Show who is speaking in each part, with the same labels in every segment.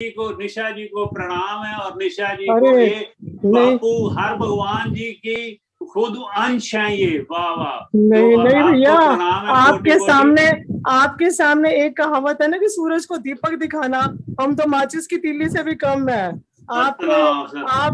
Speaker 1: जी को, निशा जी को प्रणाम है। और निशा जी
Speaker 2: अरे
Speaker 1: को ये बापू हर भगवान जी की खुद अंश है ये। वाह वाह।
Speaker 2: नहीं
Speaker 1: तो
Speaker 2: नहीं भैया,
Speaker 1: आपको प्रणाम है कोटि
Speaker 2: आपके सामने एक कहावत है ना कि सूरज को दीपक दिखाना, हम तो माचिस की तीली से भी कम है। आप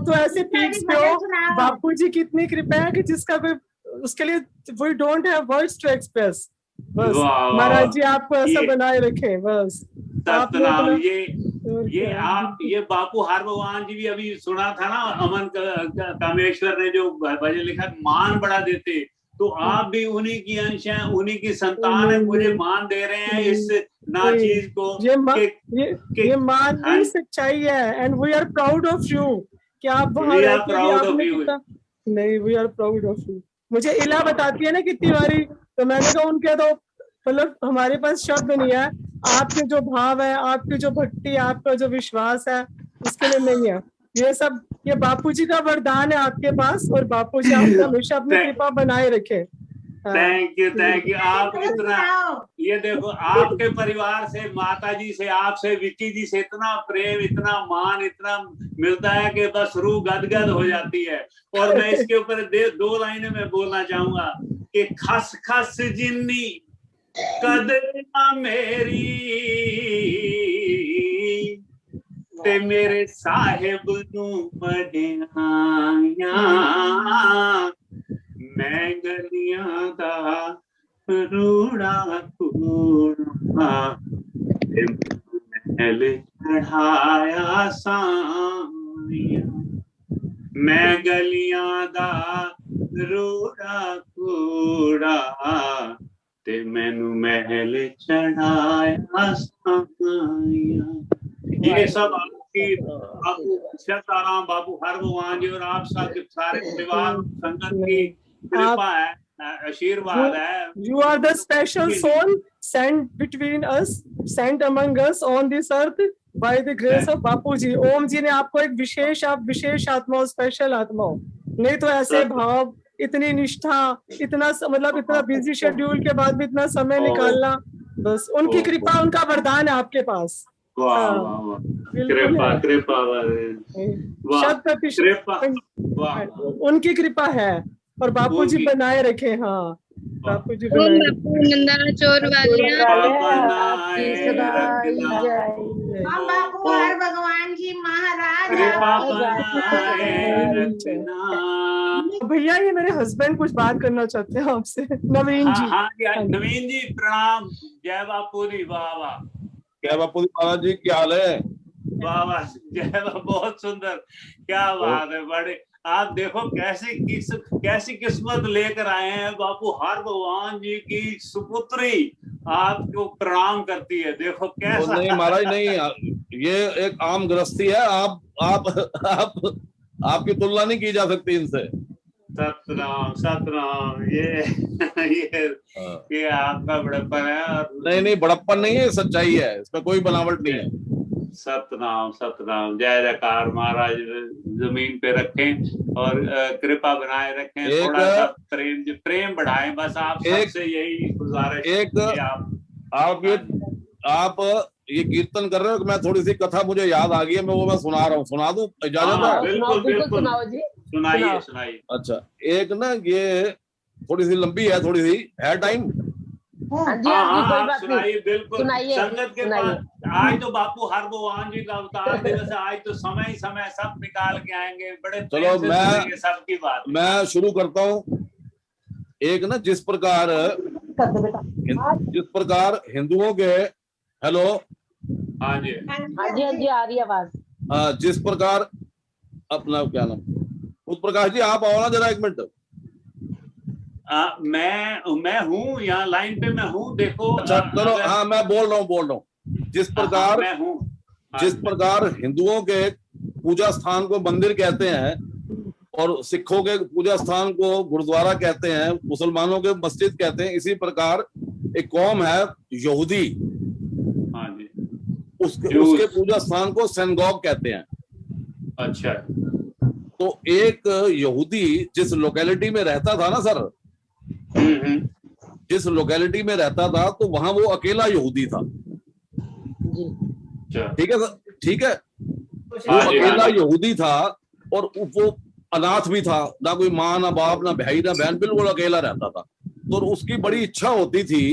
Speaker 2: तो ऐसे पीक्स पे हो। बापू जी की इतनी कृपा है कि जिसका कोई, उसके लिए we don't have words to express. बस महाराज जी आपको ऐसा बनाए रखे बस। आपने
Speaker 1: सतनाम।
Speaker 2: इतना
Speaker 1: ये बापू हर भगवान जी भी अभी सुना था ना, अमन कामेश्वर ने जो भजन लिखा, मान बड़ा देते, तो आप भी उन्हीं की अंश हैं, उन्हीं की संतान है, मुझे मान दे रहे हैं इस नाचीज को।
Speaker 2: ये मान नहीं, सच्चाई है। And we are proud of you कि आप वहां रहते भी आपने कितना। नहीं, we are proud of you. मुझे इला बताती है ना कितनी बारी, तो मैंने कहा उनके तो मतलब हमारे पास शब्द नहीं है। आपके जो भाव है, आपकी जो भक्ति, आपका जो विश्वास है, उसके लिए नहीं है ये सब। ये बापूजी का वरदान है आपके पास, और बापूजी आपको हमेशा अपनी कृपा बनाए रखे।
Speaker 1: Thank you. आप इतना, ये देखो आपके परिवार से, माता जी से, आपसे, विक्की जी से इतना प्रेम, इतना मान, इतना मिलता है कि बस रूह गदगद हो जाती है। और मैं इसके ऊपर दो लाइनें में बोलना चाहूंगा कि खस खस जिन्नी कदर मेरी ते मेरे साहेब नू पढ़ाया, मैं गलियां दा रूड़ा कूड़ा महल चढ़ाया साया, मैं गलियां दा रूड़ा कूड़ा ते मैनू महल चढ़ाया साया। ये सब आपकी बापू सीताराम, बापू हर भगवान जी और आप सब सारे परिवार संगत की कृपा है, आशीर्वाद है।
Speaker 2: You are the special soul sent between us, sent among us on this earth by the grace of बापू जी। ओम जी ने आपको एक विशेष, आप विशेष आत्मा हो, स्पेशल आत्मा हो। नहीं तो ऐसे भाव, इतनी निष्ठा, इतना मतलब इतना बिजी शेड्यूल के बाद भी इतना समय निकालना, बस उनकी कृपा, उनका वरदान है आपके पास।
Speaker 1: कृपा कृपा
Speaker 2: शत प्रतिशत उनकी कृपा है, और बापू जी बनाए रखे। हाँ, बापू जी बनाए
Speaker 3: नंदा चोर
Speaker 4: बापू हर भगवान जी महाराज।
Speaker 2: भैया ये मेरे हस्बैंड कुछ बात करना चाहते हैं आपसे। नवीन जी।
Speaker 1: हाँ नवीन जी प्रणाम। जय बापू जी। वाह वाह।
Speaker 5: जय बापू जी महाराज जी, क्या हाल है?
Speaker 1: वाह वाह, जय बापू, बहुत सुंदर, क्या बात है। बड़े आप देखो कैसी किस्मत लेकर आए हैं। बापू हर भगवान जी की सुपुत्री आपको प्रणाम करती है, देखो कैसा।
Speaker 5: नहीं महाराज नहीं, ये एक आम गृहस्थी है। आपकी तुलना नहीं की जा सकती इनसे।
Speaker 1: सतराम सतराम। ये आपका बड़प्पन है। और
Speaker 5: नहीं बड़प्पन नहीं है, सच्चाई है, इसमें कोई बनावट नहीं है।
Speaker 1: सतनाम सतनाम। जय जयकार। महाराज जमीन पे रखें और कृपा बनाए रखें, थोड़ा सा प्रेम बढ़ाएं, बस आप सबसे यही गुजारिश।
Speaker 5: आप ये कीर्तन कर रहे हो कि मैं थोड़ी सी कथा मुझे याद आ गई है, मैं सुना रहा हूँ, सुना दूं? इजाजत है?
Speaker 1: बिल्कुल सुनाइए।
Speaker 5: अच्छा, एक ना ये थोड़ी सी लंबी है, थोड़ी सी है टाइम।
Speaker 1: सुनाइए, बिल्कुल। संगत के पास आज तो बापू हर भगवान जी का अवतार दिवस है, आज तो समय ही समय सब निकाल के आएंगे, बड़े
Speaker 5: चलो मैं
Speaker 1: सबकी बात।
Speaker 5: मैं शुरू करता हूँ। एक ना जिस प्रकार हिंदुओं के, हेलो,
Speaker 1: हाँ जी
Speaker 3: आ रही आवाज।
Speaker 5: जिस प्रकार अपना क्या नाम, उस प्रकाश जी आप आओ ना जरा एक मिनट।
Speaker 1: मैं हूँ यहाँ लाइन पे, मैं हूँ, देखो।
Speaker 5: अच्छा चलो, हाँ मैं बोल रहा हूँ। जिस प्रकार
Speaker 1: मैं हूँ,
Speaker 5: जिस प्रकार हिंदुओं के पूजा स्थान को मंदिर कहते हैं, और सिखों के पूजा स्थान को गुरुद्वारा कहते हैं, मुसलमानों के मस्जिद कहते हैं, इसी प्रकार एक कौम है यहूदी,
Speaker 1: हाँ जी,
Speaker 5: उसके पूजा स्थान को सिनेगॉग कहते हैं।
Speaker 1: अच्छा।
Speaker 5: तो एक यहूदी जिस लोकेलिटी में रहता था ना सर, जिस लोकेलिटी में रहता था, तो वहां वो अकेला यहूदी था। ठीक है सर, ठीक है, वो अकेला यहूदी था और वो अनाथ भी था, ना कोई माँ ना बाप ना भाई ना बहन, बिल्कुल अकेला रहता था। तो उसकी बड़ी इच्छा होती थी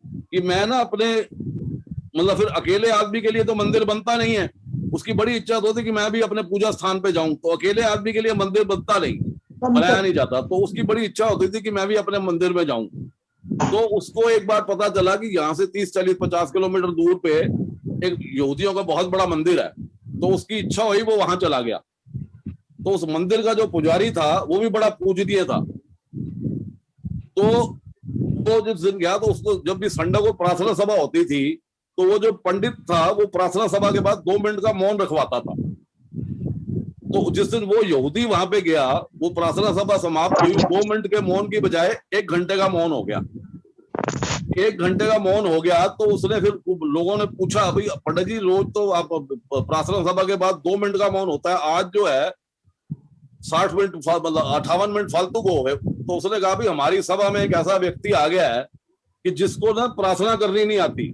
Speaker 5: कि मैं ना अपने मतलब फिर अकेले आदमी के लिए तो मंदिर बनता नहीं है, उसकी बड़ी इच्छा होती कि मैं भी अपने पूजा स्थान पे जाऊं। तो अकेले आदमी के लिए मंदिर बनता नहीं, बनाया नहीं जाता, तो उसकी बड़ी इच्छा होती थी कि मैं भी अपने मंदिर में जाऊं। तो उसको एक बार पता चला कि यहाँ से 30, 40, 50 किलोमीटर दूर पे एक यहूदियों का बहुत बड़ा मंदिर है। तो उसकी इच्छा हुई, वो वहां चला गया। तो उस मंदिर का जो पुजारी था वो भी बड़ा पूजनीय था। तो वो जिस दिन गया तो उसको जब भी संडे को प्रार्थना सभा होती थी तो वो जो पंडित था वो प्रार्थना सभा के बाद 2 मिनट का मौन रखवाता था। तो जिस दिन वो यहूदी वहां पे गया, वो प्रार्थना सभा समाप्त हुई, 2 मिनट के मौन की बजाय 1 घंटे का मौन हो गया। 1 घंटे का मौन हो गया तो उसने फिर लोगों ने पूछा, भाई पंडित जी रोज तो आप प्रार्थना सभा के बाद 2 मिनट का मौन होता है, आज जो है 60 मिनट मतलब 58 मिनट फालतू को हो गए। तो उसने कहा भाई हमारी सभा में एक ऐसा व्यक्ति आ गया है कि जिसको ना प्रार्थना करनी नहीं आती,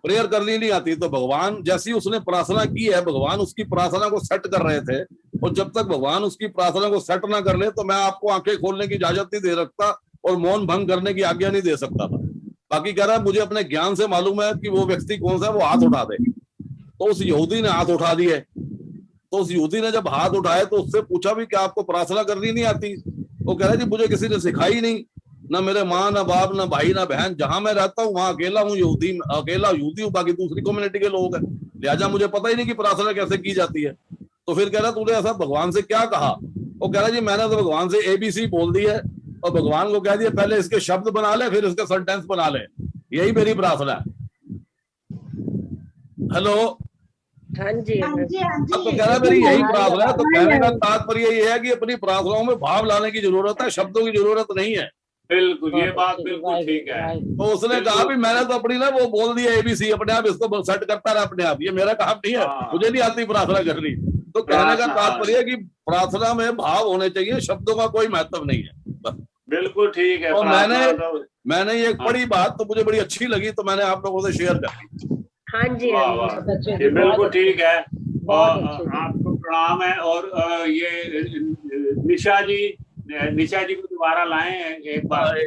Speaker 5: प्रेयर करनी नहीं आती। तो भगवान जैसी उसने प्रार्थना की है, भगवान उसकी प्रार्थना को सेट कर रहे थे, और जब तक भगवान उसकी प्रार्थना को सेट ना कर ले तो मैं आपको आंखें खोलने की इजाजत नहीं दे सकता और मौन भंग करने की आज्ञा नहीं दे सकता था। बाकी कह रहा है मुझे अपने ज्ञान से मालूम है कि वो व्यक्ति कौन सा है, वो हाथ उठा दे। तो उस यहूदी ने हाथ उठा दिए। तो उस यहूदी ने जब हाथ उठाए तो उससे पूछा भी कि आपको प्रार्थना करनी नहीं आती? वो कह रहा है जी मुझे किसी ने सिखाई नहीं, ना मेरे माँ ना बाप ना भाई ना बहन, जहां मैं रहता हूँ वहां अकेला हूँ, अकेला यहूदी हूँ, बाकी दूसरी कम्युनिटी के लोग हैं, लिहाजा मुझे पता ही नहीं कि प्रार्थना कैसे की जाती है। तो फिर कह रहा तूने ऐसा भगवान से क्या कहा? वो कह रहा जी मैंने तो भगवान से ABC बोल दी है और भगवान को कह दिया पहले इसके शब्द बना ले फिर इसका सेंटेंस बना ले, यही मेरी प्रार्थना है। हेलो,
Speaker 3: हाँ जी,
Speaker 4: हाँ जी, हाँ
Speaker 5: अब तो
Speaker 4: जी।
Speaker 5: कह रहा है मेरी यही प्रार्थना है। तो कहने का तात्पर्य ये है कि अपनी प्रार्थनाओं में भाव लाने की जरूरत है, शब्दों की जरूरत नहीं है।
Speaker 1: बिल्कुल, ये बात बिल्कुल ठीक है।
Speaker 5: तो उसने कहा भी मैंने तो अपनी ना वो बोल दिया ABC अपने आप, इसको सेट करता रहा अपने आप, ये मेरा काम नहीं है, मुझे नहीं आती प्रार्थना करनी। तो कहने का तात्पर्य है कि प्रार्थना में भाव होने चाहिए, शब्दों का कोई महत्व नहीं है।
Speaker 1: बिल्कुल ठीक है।
Speaker 5: और मैंने ये पढ़ी बात तो मुझे बड़ी अच्छी लगी, तो मैंने आप लोगों से शेयर कर दी।
Speaker 3: हाँ जी,
Speaker 1: ये बिल्कुल ठीक है। और आपको प्रणाम है। और ये निशा जी को दोबारा लाएं एक बार।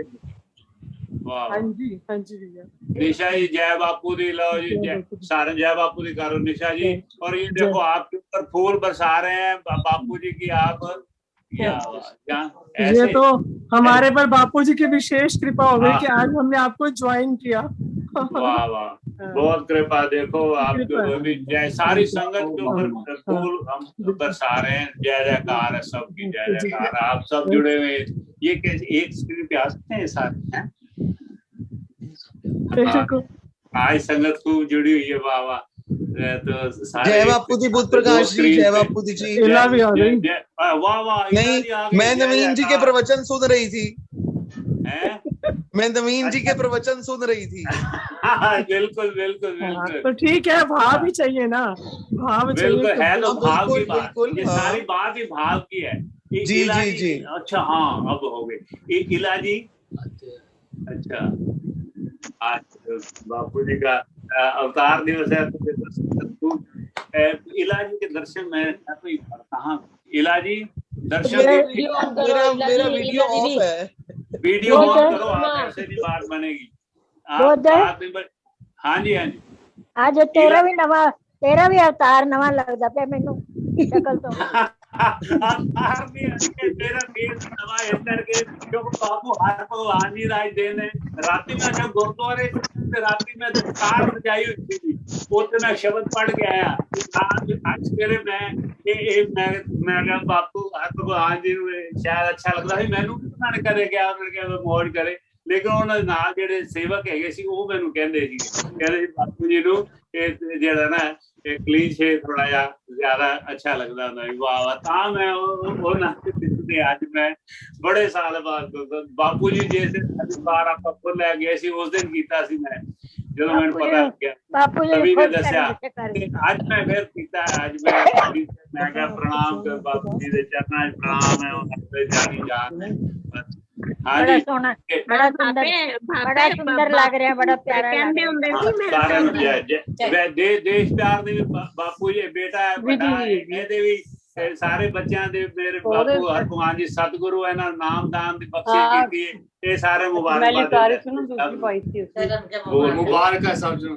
Speaker 2: हाँ जी भैया।
Speaker 1: निशा जी जय बापू दी, लो जी सारे जय बापू दी करो निशा जी। और ये देखो आपके ऊपर फूल बरसा रहे हैं बापू जी की, आप
Speaker 2: ये तो हमारे पर बापू जी की विशेष कृपा हो गई कि आज हमने आपको ज्वाइन किया।
Speaker 1: वाह वाह, बहुत कृपा। देखो आपके भी जय, सारी संगत के ऊपर फूल हम बरसा रहे हैं। जय जयकार है सबकी, जय जयकार। आप सब जुड़े हुए, ये कैसे एक स्क्रीन पे आ सकते हैं सारे? आज संगत खूब जुड़ी हुई है। वाह वाह। तो
Speaker 6: जय बापू जी, बुद्ध प्रकाश जी, जय बापू जी।
Speaker 2: इला भी आ गई।
Speaker 1: वाह वाह।
Speaker 6: नहीं, मैं नवीन जी के प्रवचन सुन रही थी। मैं नवीन जी के प्रवचन सुन रही थी।
Speaker 1: बिल्कुल बिल्कुल बिल्कुल।
Speaker 2: तो ठीक है, भाव भी चाहिए ना, भाव चाहिए
Speaker 1: है तो भाव की बात, ये सारी बात ही भाव की है।
Speaker 6: जी जी जी।
Speaker 1: अच्छा हाँ, अब हो गई इला जी। अच्छा, आज बापू जी का अवतार दिवस है तो इला जी के दर्शन में कहाँ? इला जी दर्शन,
Speaker 6: मेरा वीडियो ऑफ है।
Speaker 1: वीडियो ऑन करो, आप ऐसे नहीं बात बनेगी। हाँ जी हाँ जी।
Speaker 7: आज तेरा भी अवतार नवा लगता पे मैनू शकल तो
Speaker 1: अवतार भी तेरा फेस नवा इंटर के जो बापू हर भगवान जी राज देने। राती में जब गुरुद्वारे राती में कार सजाई हुई थी, उससे मैं शब्द पढ़ के आया। आज मेरे मैं बापू हर भगवान जी शायद अच्छा लगता है मैनू भी करे क्या मौज करे। लेकिन उन्होंने नाल ਜਿਹੜੇ ਸੇਵਕ ਹੈਗੇ ਸੀ ਉਹ ਮੈਨੂੰ ਕਹਿੰਦੇ ਬਾਪੂ ਜੀ ਨੂੰ ਇਹ ਜਿਹੜਾ ਨਾ ਕਲੀਨ ਸ਼ੇਵ ਥੋੜਾ ਜਿਹਾ ਜ਼ਿਆਦਾ ਅੱਛਾ ਲੱਗਦਾ ਹੁੰਦਾ। ਵਾਹ ਵਾਹ। ਤਾਂ ਮੈਂ ਉਹ ਨਾ ਅੱਜ ਮੈਂ ਬੜੇ ਸਾਲ ਬਾਅਦ ਬਾਪੂ ਜੀ ਜਿਸ ਵਾਰ ਆਪਾਂ ਫੁੱਲ ਲੈ ਗਏ ਸੀ ਉਸ ਦਿਨ ਕੀਤਾ ਸੀ ਮੈਂ, ਜਦੋਂ ਮੈਨੂੰ ਪਤਾ ਲੱਗਿਆ ਕਵੀ ਨੇ ਦੱਸਿਆ। ਅੱਜ ਮੈਂ ਫਿਰ ਕੀਤਾ। ਅੱਜ ਮੈਂ ਕਿਹਾ ਪ੍ਰਣਾਮ ਕਰ ਬਾਪੂ ਜੀ ਦੇ ਚਰਨਾਂ 'ਚ ਪ੍ਰਣਾਮ ਹੈ, ਉਹਨਾਂ ਦੇ ਜਾਨੀ ਜਾਨ। हाँ
Speaker 7: बड़ा
Speaker 1: जी
Speaker 7: सोना, बड़ा सुंदर लग रहा है, बड़ा प्यारा लग रहा है।
Speaker 1: देश प्यार ਦੇ ਬਾਪੂ ਜੀ ਬੇਟਾ ਵੱਡਾ ਇਹਦੇ ਵੀ ਸਾਰੇ ਬੱਚਿਆਂ ਦੇ ਮੇਰੇ ਬਾਪੂ ਹਰਭਗਵਾਨ ਜੀ ਸਤਿਗੁਰੂ ਇਹਨਾਂ ਨਾਮਦਾਨ ਦੀ ਬਖਸ਼ਿਸ਼ ਕੀਤੀ ਹੈ। ਇਹ ਸਾਰੇ
Speaker 8: मुबारक है सब जो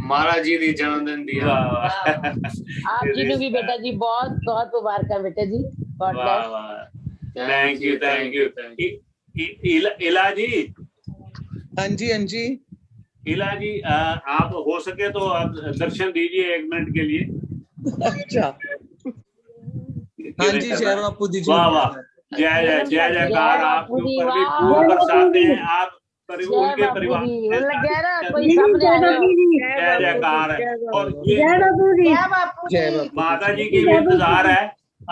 Speaker 8: महाराज जी दी जन्मदिन दी
Speaker 3: आप जी ने भी बेटा जी बहुत बहुत मुबारक बेटा जी।
Speaker 1: थैंक यू इला जी।
Speaker 6: हाँ जी हाँ जी
Speaker 1: इला जी आप हो सके तो आप दर्शन दीजिए 1 मिनट के लिए।
Speaker 6: अच्छा हाँ जी जय बापू दी।
Speaker 1: वाह वाह जय जय जय जयकार आपके ऊपर भी फूल बरसाते हैं आप उनके परिवार जय जयकार है। और ये माता जी की भी इंतजार है,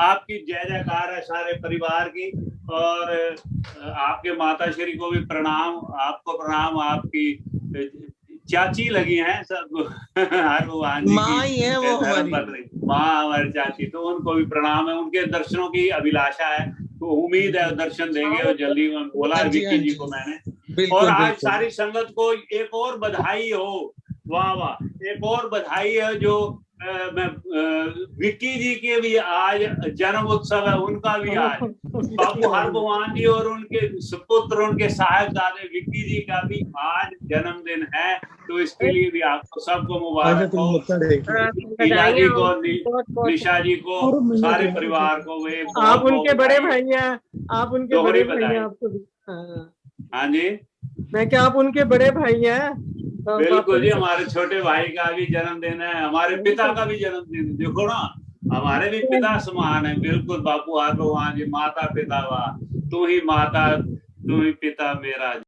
Speaker 1: आपकी जय जयकार है सारे परिवार की। और आपके माता श्री को भी प्रणाम, आपको प्रणाम, आपकी चाची लगी हैं सब हरभगवान जी
Speaker 6: माँ ही है वो हमारी
Speaker 1: माँ हमारी चाची, तो उनको भी प्रणाम है। उनके दर्शनों की अभिलाषा है, तो उम्मीद है दर्शन देंगे और जल्दी बोला विक्की जी को मैंने। और आज सारी संगत को एक और बधाई हो, वाह वाह, एक और बधाई है जो विक्की जी के भी आज जन्म उत्सव है, उनका भी आज बापू हरभगवान जी और उनके सुपुत्र उनके साहिबजादे विक्की जी का भी आज जन्मदिन है। तो इसके लिए भी आपको सबको मुबारक हो, लीला जी को, निशा जी को, सारे परिवार को। वे
Speaker 2: आप उनके बड़े भाई हैं, आप उनके बड़े भाई हैं, आपको भी।
Speaker 1: हाँ जी
Speaker 2: मैं क्या आप उनके बड़े भाई हैं?
Speaker 1: बिल्कुल जी, हमारे छोटे भाई का भी जन्मदिन है, हमारे पिता का भी जन्मदिन। देखो ना, हमारे भी पिता समान है बिल्कुल। बापू हरभगवान जी माता पिता, वाह तू ही माता तू ही पिता मेरा।